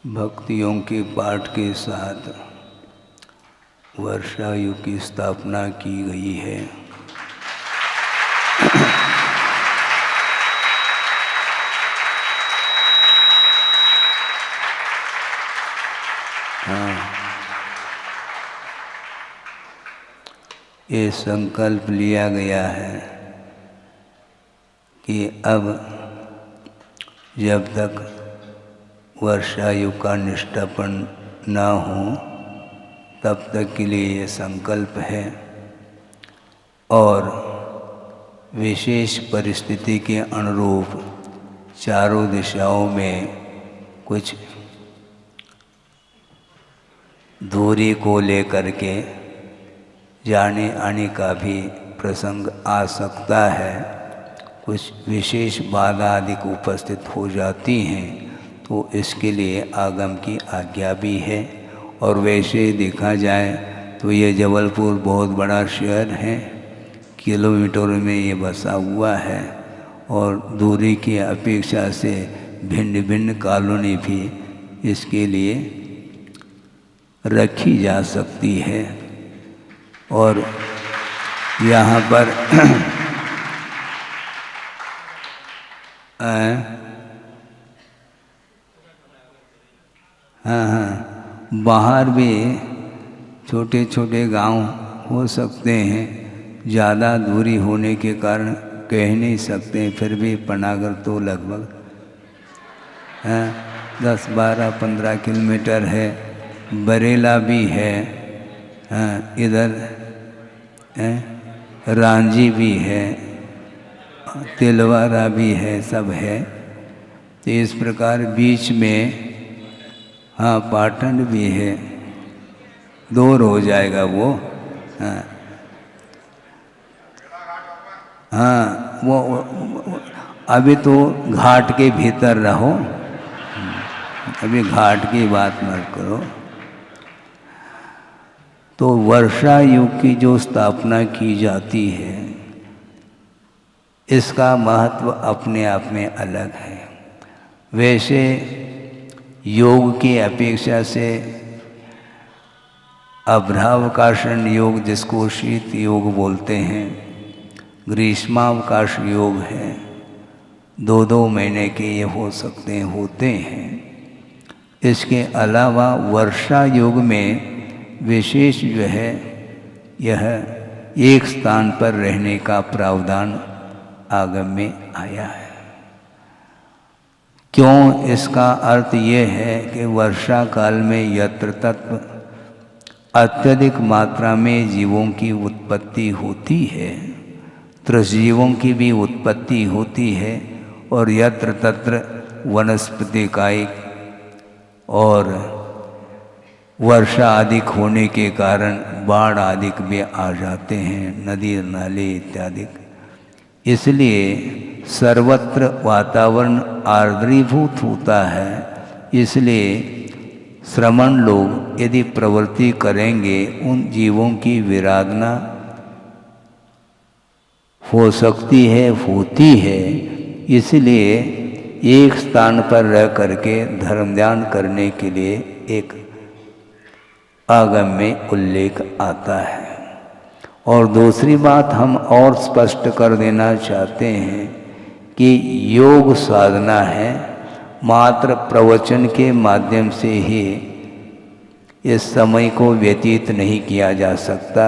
भक्तियों के पाठ के साथ वर्षायुग की स्थापना की गई है। ये संकल्प लिया गया है कि अब जब तक वर्षायुग का निष्ठापन न हो तब तक के लिए ये संकल्प है। और विशेष परिस्थिति के अनुरूप चारों दिशाओं में कुछ दूरी को लेकर के जाने आने का भी प्रसंग आ सकता है। कुछ विशेष बाधा अधिक उपस्थित हो जाती हैं, तो इसके लिए आगम की आज्ञा भी है। और वैसे देखा जाए तो ये जबलपुर बहुत बड़ा शहर है, किलोमीटरों में ये बसा हुआ है और दूरी की अपेक्षा से भिन्न भिन्न कॉलोनी भी इसके लिए रखी जा सकती है। और यहाँ पर बाहर भी छोटे छोटे गांव हो सकते हैं, ज़्यादा दूरी होने के कारण कह नहीं सकते, फिर भी पनागर तो लगभग 10, 12, 15 किलोमीटर है। बरेला भी है, इधर रांझी भी है, तिलवारा भी है, सब है। तो इस प्रकार बीच में पाटन भी है, दूर हो जाएगा वो। वो अभी तो घाट के भीतर रहो, अभी घाट की बात मत करो। तो वर्षा युग की जो स्थापना की जाती है, इसका महत्व अपने आप में अलग है। वैसे योग की अपेक्षा से अभ्रावकाशन योग, जिसको शीत योग बोलते हैं, ग्रीष्मावकाश योग है, 2-2 महीने के ये हो सकते होते हैं। इसके अलावा वर्षा योग में विशेष जो है यह एक स्थान पर रहने का प्रावधान आगम में आया है। क्यों? इसका अर्थ ये है कि वर्षा काल में यत्र तत्र अत्यधिक मात्रा में जीवों की उत्पत्ति होती है, त्रसजीवों की भी उत्पत्ति होती है, और यत्र तत्र वनस्पति कायिक और वर्षा अधिक होने के कारण बाढ़ अधिक भी आ जाते हैं, नदी नाले इत्यादि। इसलिए सर्वत्र वातावरण आर्द्रीभूत होता है। इसलिए श्रमण लोग यदि प्रवृत्ति करेंगे, उन जीवों की विराधना हो सकती है, होती है। इसलिए एक स्थान पर रह करके धर्म ध्यान करने के लिए एक आगम में उल्लेख आता है। और दूसरी बात हम और स्पष्ट कर देना चाहते हैं कि योग साधना है, मात्र प्रवचन के माध्यम से ही इस समय को व्यतीत नहीं किया जा सकता।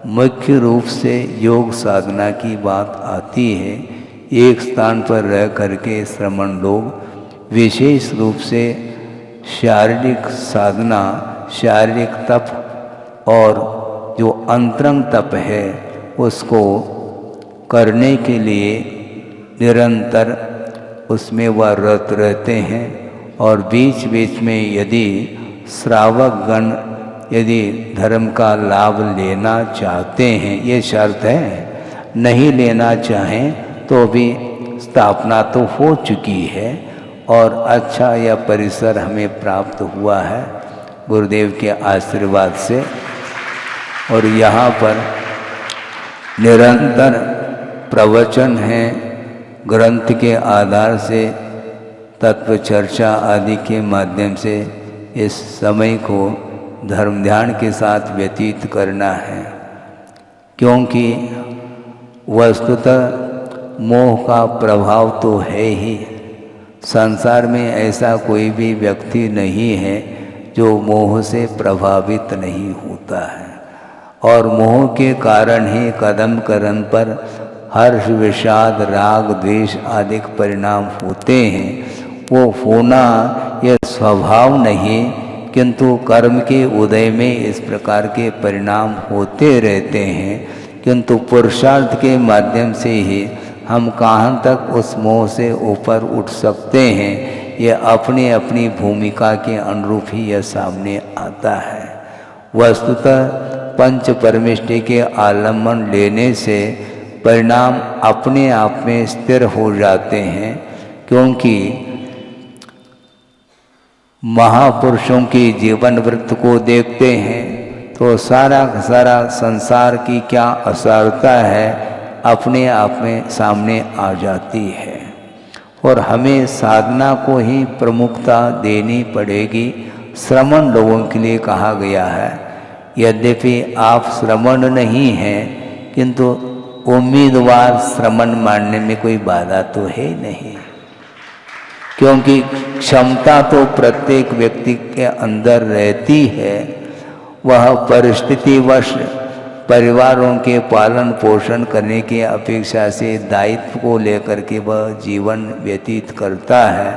मुख्य रूप से योग साधना की बात आती है। एक स्थान पर रह करके श्रमण लोग विशेष रूप से शारीरिक साधना, शारीरिक तप और जो अंतरंग तप है उसको करने के लिए निरंतर उसमें वह रत रहते हैं। और बीच बीच में यदि श्रावक गण यदि धर्म का लाभ लेना चाहते हैं, ये शर्त है, नहीं लेना चाहें तो भी स्थापना तो हो चुकी है और अच्छा यह परिसर हमें प्राप्त हुआ है गुरुदेव के आशीर्वाद से। और यहाँ पर निरंतर प्रवचन है, ग्रंथ के आधार से तत्व चर्चा आदि के माध्यम से इस समय को धर्म ध्यान के साथ व्यतीत करना है, क्योंकि वस्तुतः मोह का प्रभाव तो है ही। संसार में ऐसा कोई भी व्यक्ति नहीं है जो मोह से प्रभावित नहीं होता है, और मोह के कारण ही कदम कदम पर हर्ष, विषाद, राग, द्वेष आदि परिणाम होते हैं। वो होना यह स्वभाव नहीं, किंतु कर्म के उदय में इस प्रकार के परिणाम होते रहते हैं। किंतु पुरुषार्थ के माध्यम से ही हम कहाँ तक उस मोह से ऊपर उठ सकते हैं, यह अपनी अपनी भूमिका के अनुरूप ही यह सामने आता है। वस्तुतः पंच परमेष्टि के आलम्बन लेने से परिणाम अपने आप में स्थिर हो जाते हैं, क्योंकि महापुरुषों की जीवन वृत्त को देखते हैं तो सारा संसार की क्या असारता है अपने आप में सामने आ जाती है। और हमें साधना को ही प्रमुखता देनी पड़ेगी। श्रमण लोगों के लिए कहा गया है, यद्यपि आप श्रमण नहीं हैं, किंतु उम्मीदवार श्रमण मानने में कोई बाधा तो है नहीं, क्योंकि क्षमता तो प्रत्येक व्यक्ति के अंदर रहती है। वह परिस्थितिवश परिवारों के पालन पोषण करने की अपेक्षा से दायित्व को लेकर के वह जीवन व्यतीत करता है,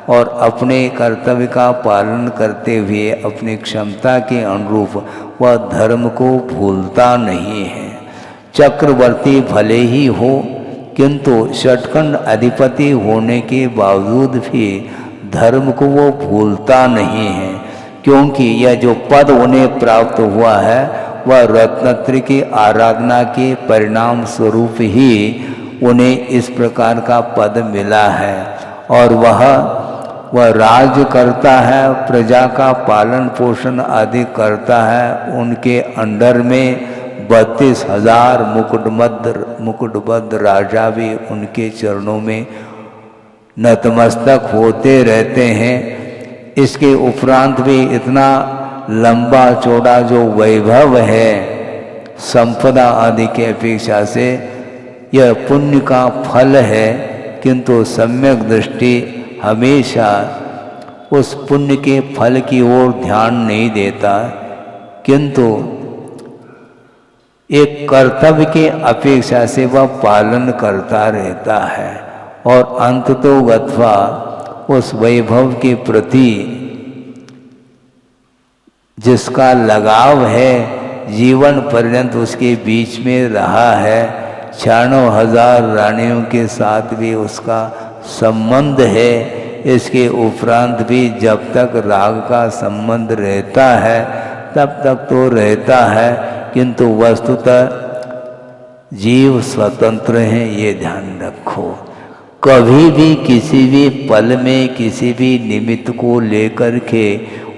और अपने कर्तव्य का पालन करते हुए अपनी क्षमता के अनुरूप वह धर्म को भूलता नहीं है। चक्रवर्ती भले ही हो, किंतु षटखंड अधिपति होने के बावजूद भी धर्म को वो भूलता नहीं है, क्योंकि यह जो पद उन्हें प्राप्त हुआ है वह रत्नत्रय की आराधना के परिणाम स्वरूप ही उन्हें इस प्रकार का पद मिला है। और वह राज्य करता है, प्रजा का पालन पोषण आदि करता है। उनके अंडर में 32,000 मुकुटबद्ध राजा भी उनके चरणों में नतमस्तक होते रहते हैं। इसके उपरांत भी इतना लंबा चौड़ा जो वैभव है संपदा आदि के अपेक्षा से, यह पुण्य का फल है, किंतु सम्यक दृष्टि हमेशा उस पुण्य के फल की ओर ध्यान नहीं देता, किंतु एक कर्तव्य के अपेक्षा से वह पालन करता रहता है। और अंततोगत्वा उस वैभव के प्रति जिसका लगाव है, जीवन पर्यंत उसके बीच में रहा है। 96,000 रानियों के साथ भी उसका संबंध है। इसके उपरांत भी जब तक राग का संबंध रहता है तब तक तो रहता है, किंतु वस्तुतः जीव स्वतंत्र है, ये ध्यान रखो। कभी भी किसी भी पल में किसी भी निमित्त को लेकर के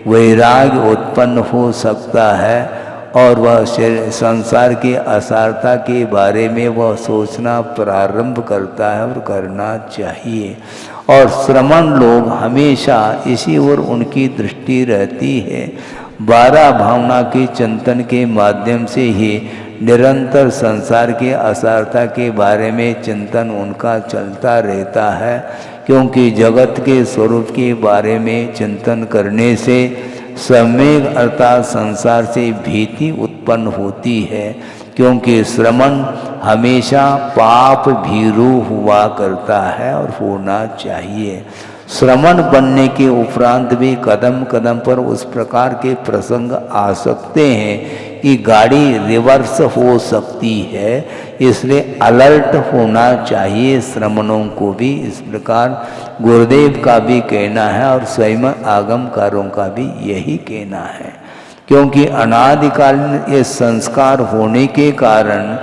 वैराग्य उत्पन्न हो सकता है, और वह संसार की असारता के बारे में वह सोचना प्रारंभ करता है और करना चाहिए। और श्रमण लोग हमेशा इसी ओर उनकी दृष्टि रहती है। 12 भावना के चिंतन के माध्यम से ही निरंतर संसार के असारता के बारे में चिंतन उनका चलता रहता है, क्योंकि जगत के स्वरूप के बारे में चिंतन करने से सम्यक अर्थात संसार से भीति उत्पन्न होती है, क्योंकि श्रमण हमेशा पाप भीरू हुआ करता है और होना चाहिए। श्रमण बनने के उपरांत भी कदम कदम पर उस प्रकार के प्रसंग आ सकते हैं कि गाड़ी रिवर्स हो सकती है, इसलिए अलर्ट होना चाहिए श्रमणों को भी। इस प्रकार गुरुदेव का भी कहना है और स्वयं आगमकारों का भी यही कहना है, क्योंकि अनादिकालीन ये संस्कार होने के कारण,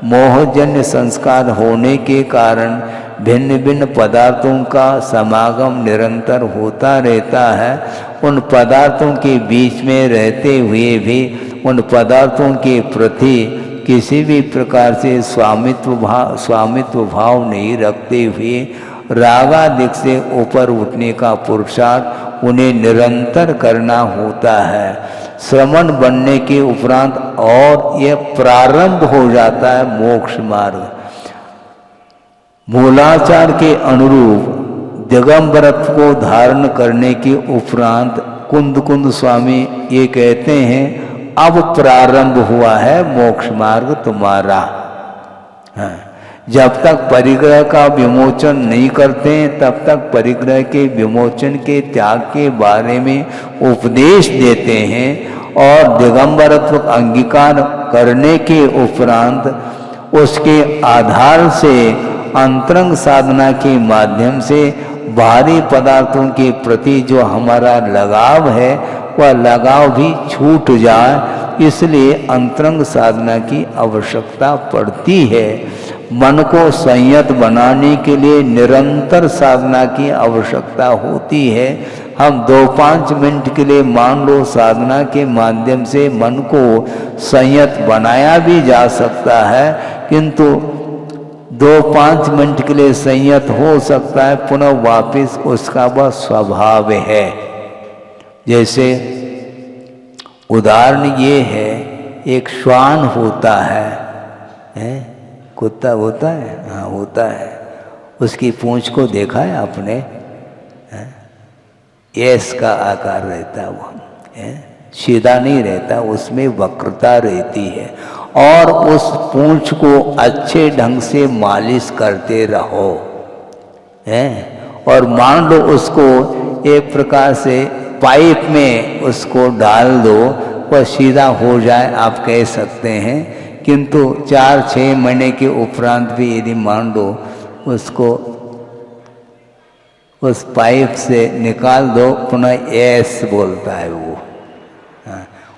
मोहजन्य संस्कार होने के कारण भिन्न भिन्न पदार्थों का समागम निरंतर होता रहता है। उन पदार्थों के बीच में रहते हुए भी उन पदार्थों के प्रति किसी भी प्रकार से स्वामित्व भाव नहीं रखते हुए रागादिक से ऊपर उठने का पुरुषार्थ उन्हें निरंतर करना होता है। श्रमण बनने के उपरांत और यह प्रारंभ हो जाता है मोक्ष मार्ग। मूलाचार के अनुरूप दिगंबरत्व को धारण करने के उपरांत कुंद स्वामी ये कहते हैं अब प्रारंभ हुआ है मोक्ष मार्ग तुम्हारा। हाँ, जब तक परिग्रह का विमोचन नहीं करते हैं तब तक परिग्रह के विमोचन के त्याग के बारे में उपदेश देते हैं और दिगंबरत्व अंगीकार करने के उपरांत उसके आधार से अंतरंग साधना के माध्यम से बाहरी पदार्थों के प्रति जो हमारा लगाव है वह लगाव भी छूट जाए, इसलिए अंतरंग साधना की आवश्यकता पड़ती है। मन को संयत बनाने के लिए निरंतर साधना की आवश्यकता होती है। हम 2-5 मिनट के लिए मान लो साधना के माध्यम से मन को संयत बनाया भी जा सकता है, किंतु 2-5 मिनट के लिए संयत हो सकता है, पुनः वापस उसका वह स्वभाव है। जैसे उदाहरण ये है, एक श्वान होता है, कुत्ता होता है, हाँ होता है, उसकी पूंछ को देखा है आपने, एस का आकार रहता है, वो सीधा नहीं रहता, उसमें वक्रता रहती है और उस पूंछ को अच्छे ढंग से मालिश करते रहो, और मान लो उसको एक प्रकार से पाइप में उसको डाल दो, वह सीधा हो जाए आप कह सकते हैं, किंतु 4-6 महीने के उपरांत भी यदि मान लो उसको उस पाइप से निकाल दो, पुनः एस बोलता है वो।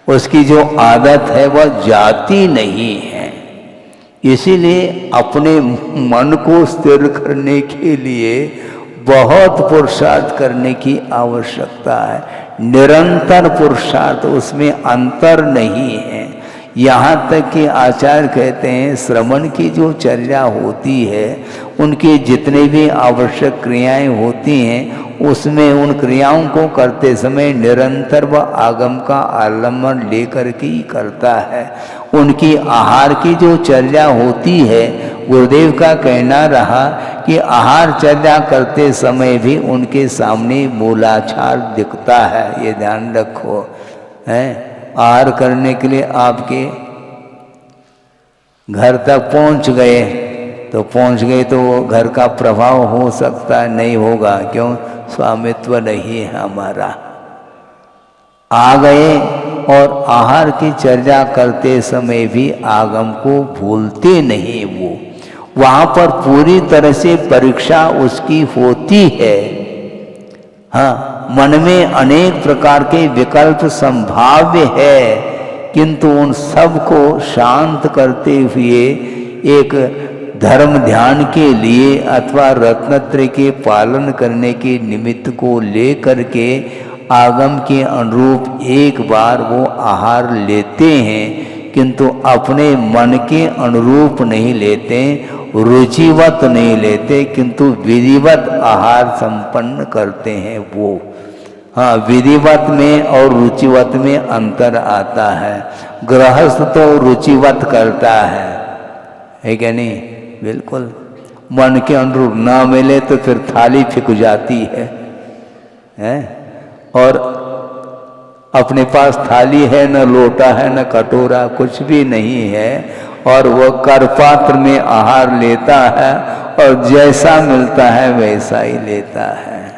उसकी जो आदत है वह जाती नहीं है। इसीलिए अपने मन को स्थिर करने के लिए बहुत पुरुषार्थ करने की आवश्यकता है, निरंतर पुरुषार्थ, उसमें अंतर नहीं है। यहाँ तक कि आचार्य कहते हैं श्रवण की जो चर्या होती है, उनकी जितने भी आवश्यक क्रियाएं होती हैं, उसमें उन क्रियाओं को करते समय निरंतर वह आगम का आलम्बन लेकर के ही करता है। उनकी आहार की जो चर्या होती है, गुरुदेव का कहना रहा कि आहार चर्या करते समय भी उनके सामने मूलाधार दिखता है, ये ध्यान रखो। आहार करने के लिए आपके घर तक पहुंच गए तो वो घर का प्रभाव हो सकता है, नहीं होगा, क्यों? स्वामित्व नहीं है हमारा। आ गए और आहार की चर्या करते समय भी आगम को भूलते नहीं, वो वहाँ पर पूरी तरह से परीक्षा उसकी होती है। हाँ, मन में अनेक प्रकार के विकल्प संभाव्य है, किंतु उन सब को शांत करते हुए एक धर्म ध्यान के लिए अथवा रत्नत्रय के पालन करने के निमित्त को लेकर के आगम के अनुरूप एक बार वो आहार लेते हैं, किंतु अपने मन के अनुरूप नहीं लेते, रुचिवत नहीं लेते, किंतु विधिवत आहार संपन्न करते हैं वो। हाँ, विधिवत में और रुचिवत में अंतर आता है। गृहस्थ तो रुचिवत करता है क्या नहीं? बिल्कुल। मन के अनुरूप ना मिले तो फिर थाली फिक जाती है? और अपने पास थाली है, न लोटा है, न कटोरा, कुछ भी नहीं है, और वह करपात्र में आहार लेता है और जैसा मिलता है वैसा ही लेता है।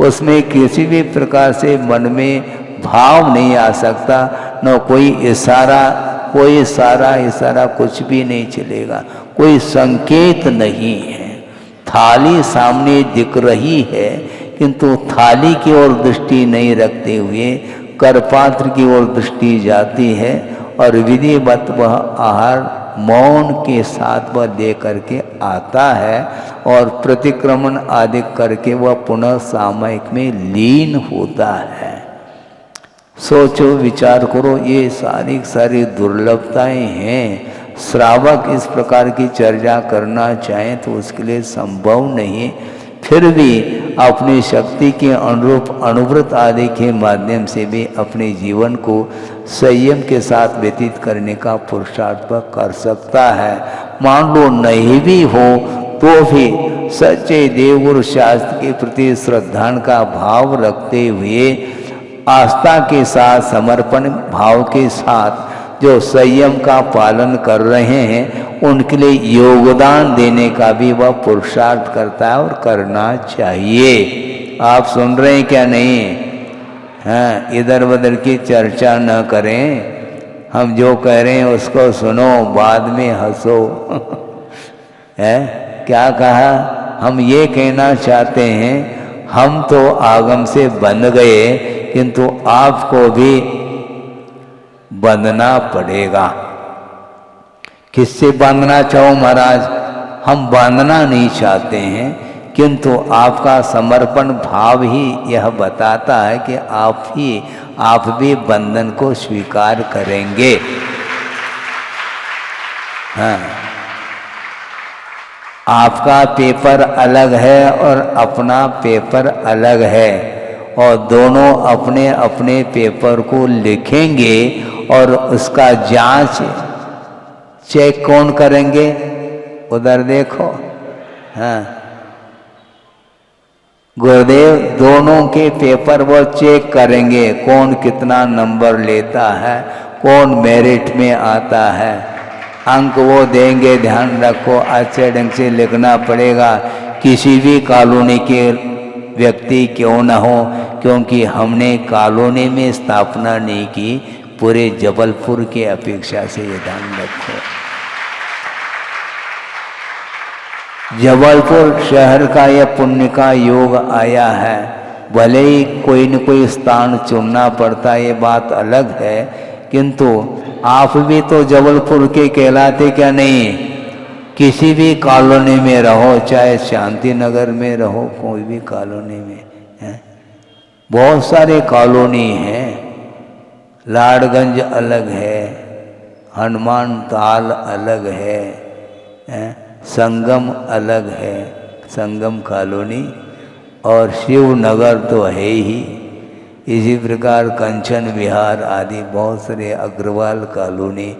उसमें किसी भी प्रकार से मन में भाव नहीं आ सकता, न कोई इशारा कुछ भी नहीं चलेगा, कोई संकेत नहीं है। थाली सामने दिख रही है, किंतु थाली की ओर दृष्टि नहीं रखते हुए करपात्र की ओर दृष्टि जाती है, और विधिवत वह आहार मौन के साथ वह दे करके आता है, और प्रतिक्रमण आदि करके वह पुनः सामयिक में लीन होता है। सोचो, विचार करो, ये सारी दुर्लभताएं हैं। श्रावक इस प्रकार की चर्चा करना चाहें तो उसके लिए संभव नहीं, फिर भी अपनी शक्ति के अनुरूप अनुव्रत आदि के माध्यम से भी अपने जीवन को संयम के साथ व्यतीत करने का पुरुषार्थ कर सकता है। मान लो नहीं भी हो तो भी सच्चे देवगुरु शास्त्र के प्रति श्रद्धा का भाव रखते हुए आस्था के साथ समर्पण भाव के साथ जो संयम का पालन कर रहे हैं उनके लिए योगदान देने का भी वह पुरुषार्थ करता है और करना चाहिए। आप सुन रहे हैं क्या? नहीं? हाँ, इधर उधर की चर्चा न करें, हम जो कह रहे हैं उसको सुनो, बाद में हंसो। है क्या कहा? हम ये कहना चाहते हैं हम तो आगम से बंध गए किंतु आपको भी बंधना पड़ेगा। किससे बांधना चाहो महाराज? हम बांधना नहीं चाहते हैं किंतु आपका समर्पण भाव ही यह बताता है कि आप भी बंधन को स्वीकार करेंगे। हाँ, आपका पेपर अलग है और अपना पेपर अलग है और दोनों अपने अपने पेपर को लिखेंगे और उसका जांच चेक कौन करेंगे? उधर देखो। हाँ, गुरुदेव दोनों के पेपर वो चेक करेंगे, कौन कितना नंबर लेता है, कौन मेरिट में आता है, अंक वो देंगे। ध्यान रखो, अच्छे ढंग से लिखना पड़ेगा, किसी भी कॉलोनी के व्यक्ति क्यों न हो, क्योंकि हमने कॉलोनी में स्थापना नहीं की, पूरे जबलपुर के अपेक्षा से ये ध्यान रखो। जबलपुर शहर का यह पुण्य का योग आया है, भले ही कोई न कोई स्थान चुनना पड़ता, ये बात अलग है, किंतु आप भी तो जबलपुर के कहलाते क्या नहीं? किसी भी कॉलोनी में रहो, चाहे शांति नगर में रहो, कोई भी कॉलोनी में है, बहुत सारे कॉलोनी हैं। लाड़गंज अलग है, हनुमान ताल अलग है, संगम अलग है, संगम कॉलोनी, और शिवनगर तो है ही। इसी प्रकार कंचन विहार आदि बहुत सारे, अग्रवाल कॉलोनी,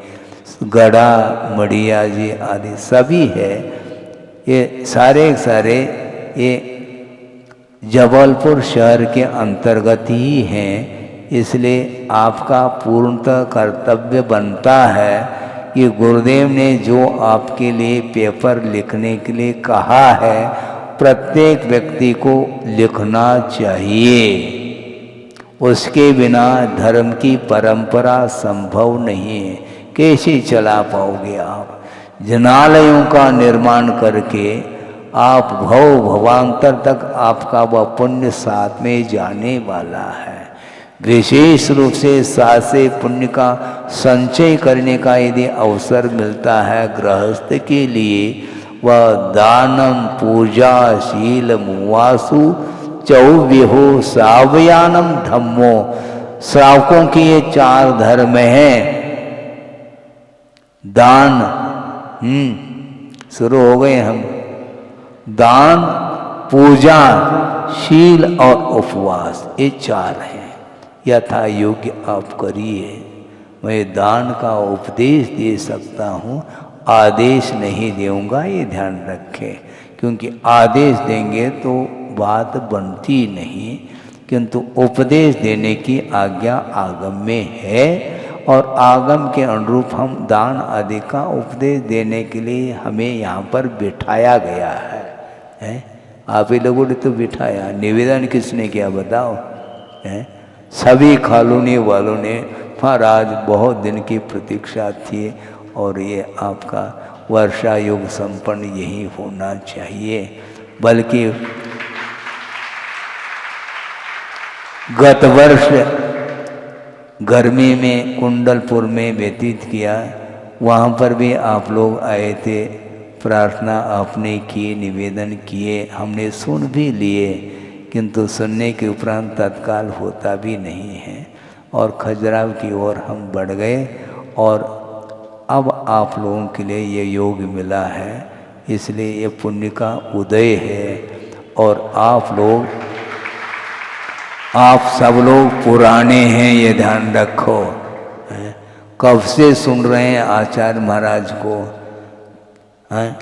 गढ़ा मड़िया जी आदि सभी है। ये सारे ये जबलपुर शहर के अंतर्गत ही हैं। इसलिए आपका पूर्णतः कर्तव्य बनता है कि गुरुदेव ने जो आपके लिए पेपर लिखने के लिए कहा है, प्रत्येक व्यक्ति को लिखना चाहिए। उसके बिना धर्म की परंपरा संभव नहीं है। कैसे चला पाओगे आप? जनालयों का निर्माण करके आप भव भवांतर तक आपका वह पुण्य साथ में जाने वाला है। विशेष रूप से साथ से पुण्य का संचय करने का यदि अवसर मिलता है गृहस्थ के लिए, वह दानम पूजा शील मुवासु चौव्यहो सावयानम धम्मो। श्रावकों के ये 4 धर्म हैं। दान, शुरू हो गए हम। दान, पूजा, शील और उपवास, ये 4 हैं। यथा योग्य आप करिए। मैं दान का उपदेश दे सकता हूँ, आदेश नहीं दूंगा, ये ध्यान रखें, क्योंकि आदेश देंगे तो बात बनती नहीं, किंतु उपदेश देने की आज्ञा आगम में है और आगम के अनुरूप हम दान आदि का उपदेश देने के लिए हमें यहाँ पर बिठाया गया है? आप ही लोगों ने तो बिठाया, निवेदन किसने किया बताओ? सभी कॉलोनी वालों ने, महाराज बहुत दिन की प्रतीक्षा थी और ये आपका वर्षा योग संपन्न यही होना चाहिए। बल्कि गत वर्ष गर्मी में कुंडलपुर में व्यतीत किया, वहाँ पर भी आप लोग आए थे, प्रार्थना आपने की, निवेदन किए, हमने सुन भी लिए, किंतु सुनने के उपरांत तत्काल होता भी नहीं है और खजुराहो की ओर हम बढ़ गए और अब आप लोगों के लिए ये योग मिला है। इसलिए ये पुण्य का उदय है। और आप सब लोग पुराने हैं, ये ध्यान रखो। कब से सुन रहे हैं आचार्य महाराज को,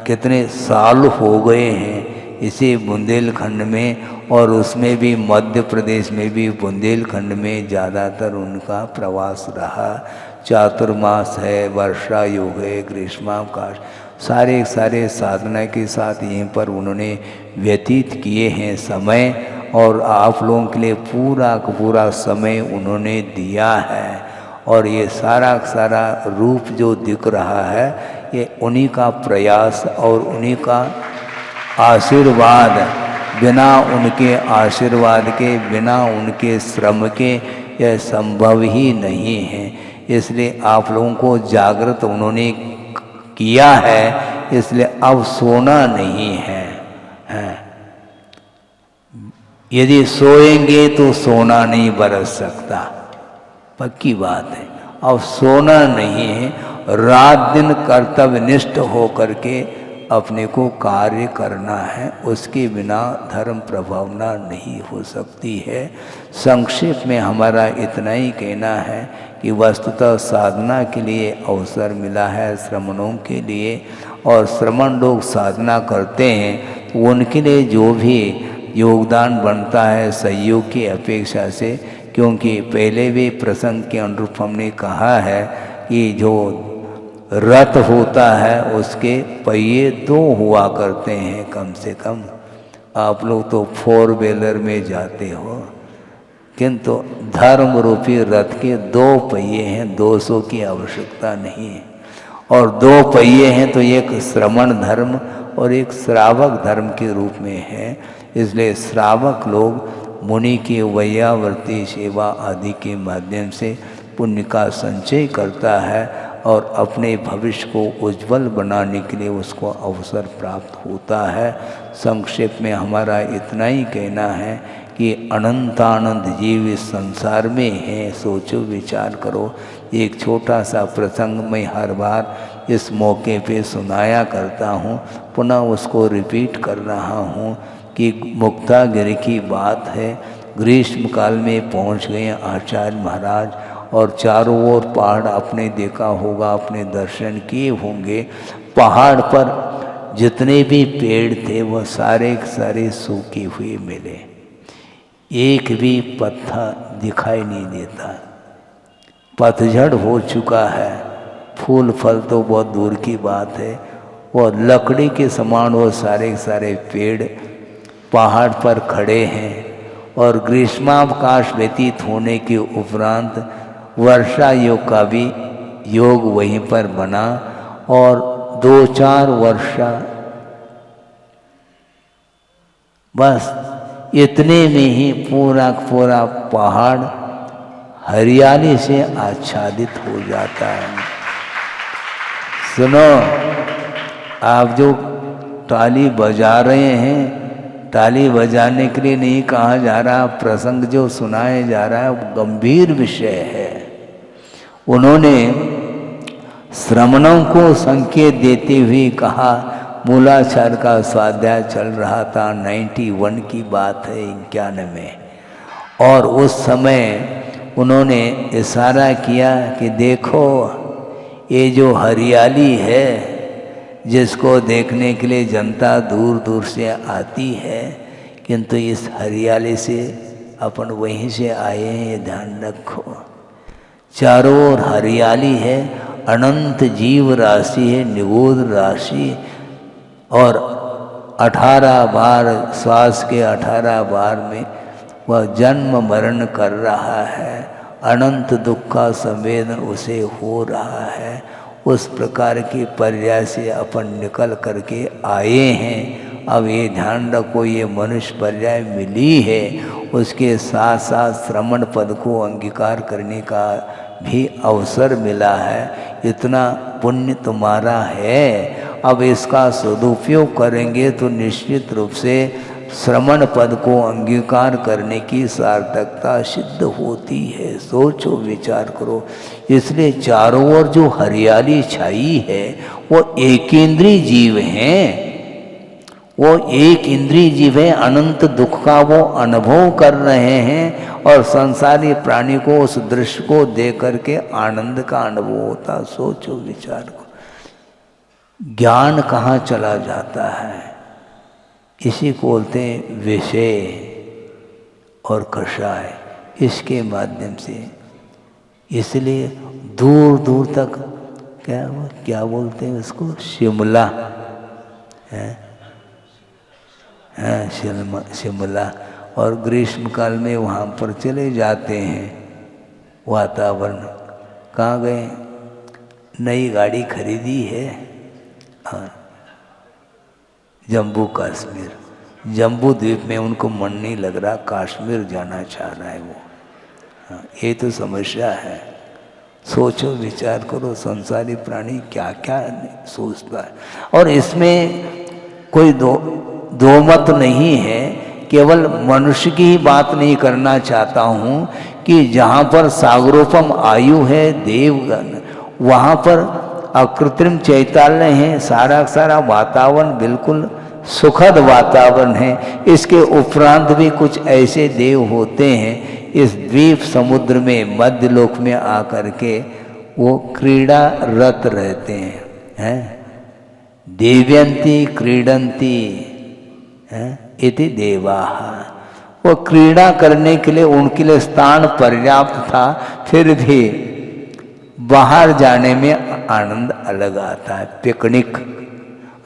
कितने साल हो गए हैं इसी बुंदेलखंड में, और उसमें भी मध्य प्रदेश में भी बुंदेलखंड में ज़्यादातर उनका प्रवास रहा। चातुर्मास है, वर्षा योग है, ग्रीष्मावकाश, सारे साधना के साथ यहीं पर उन्होंने व्यतीत किए हैं समय, और आप लोगों के लिए पूरा का पूरा समय उन्होंने दिया है। और ये सारा रूप जो दिख रहा है ये उन्हीं का प्रयास और उन्हीं का आशीर्वाद, बिना उनके आशीर्वाद के, बिना उनके श्रम के यह संभव ही नहीं है। इसलिए आप लोगों को जागृत उन्होंने किया है, इसलिए अब सोना नहीं है। यदि सोएंगे तो सोना नहीं बरस सकता, पक्की बात है। अब सोना नहीं है, रात दिन कर्तव्यनिष्ठ हो करके अपने को कार्य करना है, उसके बिना धर्म प्रभावना नहीं हो सकती है। संक्षेप में हमारा इतना ही कहना है कि वस्तुतः साधना के लिए अवसर मिला है श्रमणों के लिए, और श्रमण लोग साधना करते हैं तो उनके लिए जो भी योगदान बनता है सहयोग की अपेक्षा से, क्योंकि पहले भी प्रसंग के अनुरूप हमने कहा है कि जो रथ होता है उसके पहिए 2 हुआ करते हैं कम से कम। आप लोग तो 4 व्हीलर में जाते हो, किंतु धर्म रूपी रथ के 2 पहिए हैं, 200 की आवश्यकता नहीं है। और 2 पहिए हैं तो एक श्रमण धर्म और एक श्रावक धर्म के रूप में है। इसलिए श्रावक लोग मुनि की वैयावर्ती सेवा आदि के माध्यम से पुण्य का संचय करता है और अपने भविष्य को उज्जवल बनाने के लिए उसको अवसर प्राप्त होता है। संक्षेप में हमारा इतना ही कहना है कि अनंतानंद जीव इस संसार में है, सोचो विचार करो। एक छोटा सा प्रसंग मैं हर बार इस मौके पे सुनाया करता हूँ, पुनः उसको रिपीट कर रहा हूँ कि मुक्तागिरि की बात है। ग्रीष्म काल में पहुँच गए आचार्य महाराज, और चारों ओर पहाड़ आपने देखा होगा, आपने दर्शन किए होंगे। पहाड़ पर जितने भी पेड़ थे वह सारे सूखे हुए मिले, एक भी पत्ता दिखाई नहीं देता। पतझड़ हो चुका है, फूल फल तो बहुत दूर की बात है। वह लकड़ी के समान वो सारे पेड़ पहाड़ पर खड़े हैं, और ग्रीष्मावकाश व्यतीत होने के उपरांत वर्षा योग का भी योग वहीं पर बना, और 2-4 वर्षा, बस इतने में ही पूरा पहाड़ हरियाली से आच्छादित हो जाता है। सुनो, आप जो ताली बजा रहे हैं, ताली बजाने के लिए नहीं कहा जा रहा, प्रसंग जो सुनाया जा रहा है वो गंभीर विषय है। उन्होंने श्रमणों को संकेत देते हुए कहा, मूलाक्षर का स्वाध्याय चल रहा था, 91 की बात है, 91, और उस समय उन्होंने इशारा किया कि देखो ये जो हरियाली है जिसको देखने के लिए जनता दूर दूर से आती है, किंतु इस हरियाली से अपन वहीं से आए हैं, ये ध्यान रखो। चारों ओर हरियाली है, अनंत जीव राशि है, निगूढ़ राशि, और 18 बार श्वास के 18 बार में वह जन्म मरण कर रहा है, अनंत दुख का संवेदन उसे हो रहा है। उस प्रकार के पर्याय से अपन निकल करके आए हैं। अब ये ध्यान रखो, ये मनुष्य पर्याय मिली है, उसके साथ साथ श्रमण पद को अंगीकार करने का भी अवसर मिला है। इतना पुण्य तुम्हारा है, अब इसका सदुपयोग करेंगे तो निश्चित रूप से श्रमण पद को अंगीकार करने की सार्थकता सिद्ध होती है। सोचो विचार करो। इसलिए चारों ओर जो हरियाली छाई है वो एकेंद्रीय जीव हैं, वो एक इंद्रिय जीव है, अनंत दुख का वो अनुभव कर रहे हैं और संसारी प्राणी को उस दृश्य को देख करके आनंद का अनुभव होता। सोचो विचार को, ज्ञान कहाँ चला जाता है, इसी को बोलते हैं विषय और कषाय, इसके माध्यम से। इसलिए दूर दूर तक क्या बोलते हैं उसको, शिमला है, शिमला, और ग्रीष्म काल में वहाँ पर चले जाते हैं। वातावरण कहाँ गए, नई गाड़ी खरीदी है और जम्मू कश्मीर, जम्बू द्वीप में उनको मन नहीं लग रहा, कश्मीर जाना चाह रहा है वो। हाँ, ये तो समस्या है। सोचो विचार करो, संसारी प्राणी क्या क्या सोचता है। और इसमें कोई दो मत नहीं है, केवल मनुष्य की ही बात नहीं करना चाहता हूँ कि जहाँ पर सागरोपम आयु है देवगण, वहाँ पर अकृत्रिम चैतन्य है, सारा सारा वातावरण बिल्कुल सुखद वातावरण है। इसके उपरांत भी कुछ ऐसे देव होते हैं इस द्वीप समुद्र में मध्य लोक में आकर के वो क्रीड़ा रत रहते हैं, देव्यंती क्रीडंती इति देवाः। वो क्रीड़ा करने के लिए उनके लिए स्थान पर्याप्त था, फिर भी बाहर जाने में आनंद अलग आता है। पिकनिक,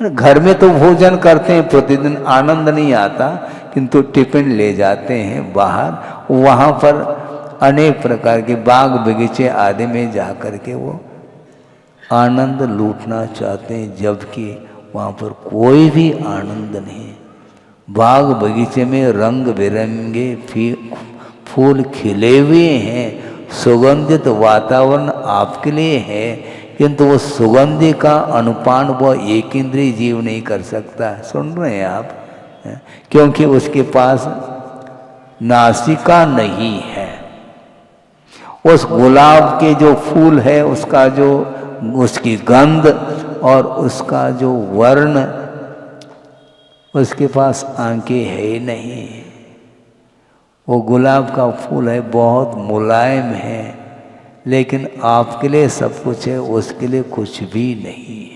घर में तो भोजन करते हैं प्रतिदिन, आनंद नहीं आता, किंतु टिफिन ले जाते हैं बाहर, वहाँ पर अनेक प्रकार के बाग बगीचे आदि में जा कर के वो आनंद लूटना चाहते हैं, जबकि वहाँ पर कोई भी आनंद नहीं। बाग बगीचे में रंग बिरंगे फूल खिले हुए हैं, सुगंधित वातावरण आपके लिए है, किंतु वो सुगंधि का अनुपान वह एक इंद्रिय जीव नहीं कर सकता। सुन रहे हैं आप, क्योंकि उसके पास नासिका नहीं है। उस गुलाब के जो फूल है उसका जो उसकी गंध और उसका जो वर्ण, उसके पास आंखें है ही नहीं। वो गुलाब का फूल है, बहुत मुलायम है, लेकिन आपके लिए सब कुछ है, उसके लिए कुछ भी नहीं है।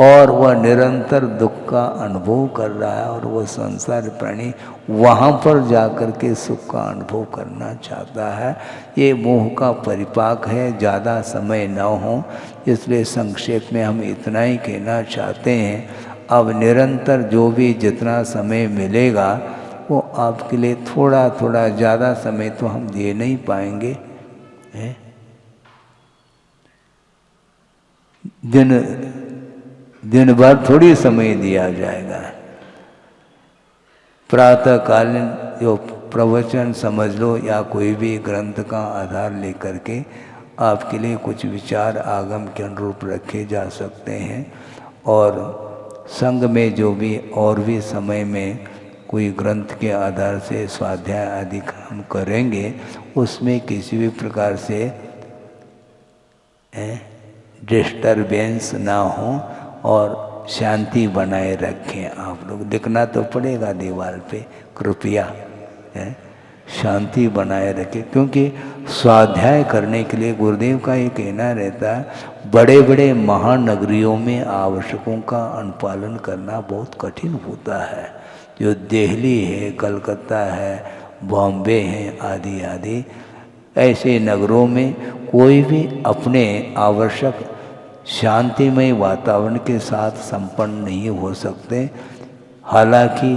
और वह निरंतर दुख का अनुभव कर रहा है, और वह संसार प्राणी वहाँ पर जाकर के सुख का अनुभव करना चाहता है। ये मोह का परिपाक है, ज़्यादा समय न हो, इसलिए संक्षेप में हम इतना ही कहना चाहते हैं। अब निरंतर जो भी जितना समय मिलेगा वो आपके लिए थोड़ा थोड़ा, ज़्यादा समय तो हम दे नहीं पाएंगे। दिन भर थोड़ी समय दिया जाएगा। प्रातःकालीन जो प्रवचन समझ लो या कोई भी ग्रंथ का आधार लेकर के आपके लिए कुछ विचार आगम के अनुरूप रखे जा सकते हैं। और संघ में जो भी और भी समय में कोई ग्रंथ के आधार से स्वाध्याय आदि हम करेंगे, उसमें किसी भी प्रकार से डिस्टरबेंस ना हो और शांति बनाए रखें। आप लोग लिखना तो पड़ेगा दीवार पे, कृपया शांति बनाए रखें, क्योंकि स्वाध्याय करने के लिए गुरुदेव का ये कहना रहता है, बड़े बड़े महानगरियों में आवश्यकों का अनुपालन करना बहुत कठिन होता है। जो दिल्ली है, कलकत्ता है, बॉम्बे है आदि आदि, ऐसे नगरों में कोई भी अपने आवश्यक शांतिमय वातावरण के साथ संपन्न नहीं हो सकते। हालांकि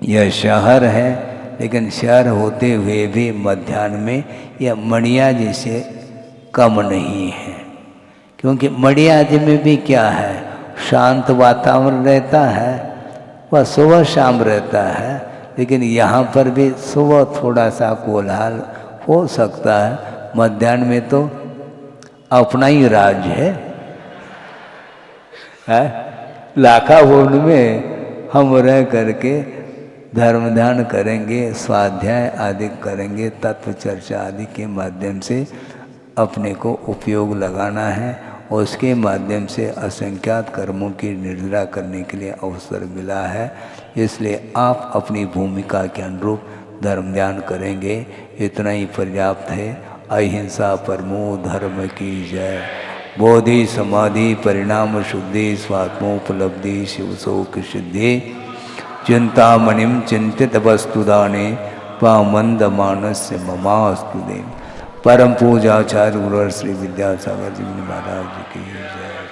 यह शहर है, लेकिन शहर होते हुए भी मध्याह्न में यह मणिया जैसे कम नहीं है, क्योंकि मणिया जी में भी क्या है, शांत वातावरण रहता है, वह सुबह शाम रहता है। लेकिन यहाँ पर भी सुबह थोड़ा सा कोलाहल हो सकता है, मध्याह्न में तो अपना ही राज्य है। लाखा भवन में हम रह करके धर्म ध्यान करेंगे, स्वाध्याय आदि करेंगे, तत्व चर्चा आदि के माध्यम से अपने को उपयोग लगाना है। और उसके माध्यम से असंख्यात कर्मों की निर्जरा करने के लिए अवसर मिला है। इसलिए आप अपनी भूमिका के अनुरूप धर्म ध्यान करेंगे, इतना ही पर्याप्त है। अहिंसा परमो धर्म की जय। बोधि समाधि परिणाम शुद्धि स्वात्मोपलब्धि शिव शोक सिद्धि। चिंतामणिम चिंतित वस्तुदाने पामंद मानस्य ममास्तु दे। परम पूजाचार्य गुरु श्री विद्यासागर जी महाराज की जय।